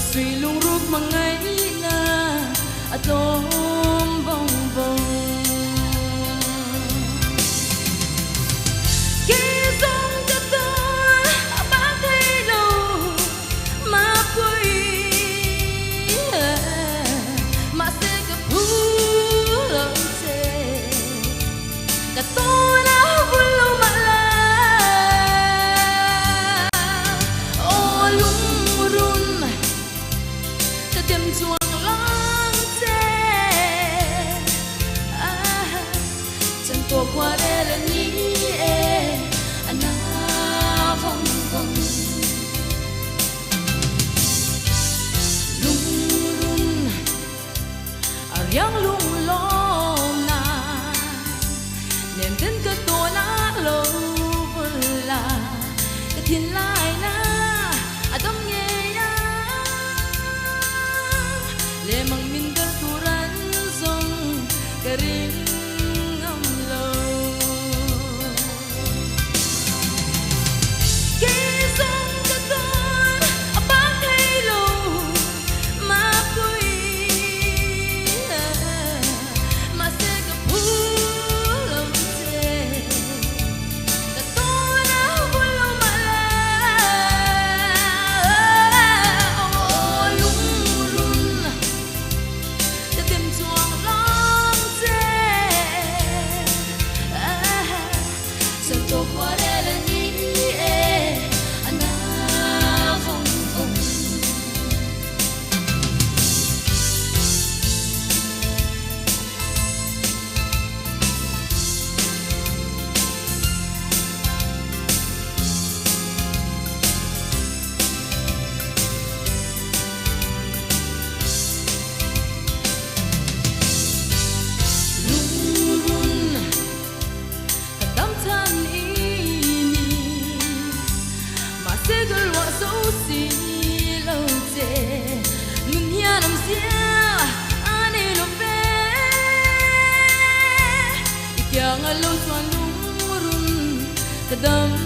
suy lung rút mà ngay na tôm bông bông khi dòng cho tôi bác thấy lâu mà quay mà sẽ gặp hú lâu chê cả tôi đã vui lâu mà chuông lắng che chân tua qua đây là nhí na vòng vòng lung run riang lung lo na niềm tin cơ tua na lâu là cái thiên lai na đông nghe le mang min da turan zong kering ngam lo ke zong ka ton apang hay lo ma pui ma se ka pu lo se ka ton na hu lo ma la o lung chuông lắng che chân tôi qua đây là nhí na vòng vòng xì lâu chê ngừng hia nằm xia anh đi lúc về kia ngờ lâu choan lung run cái đầm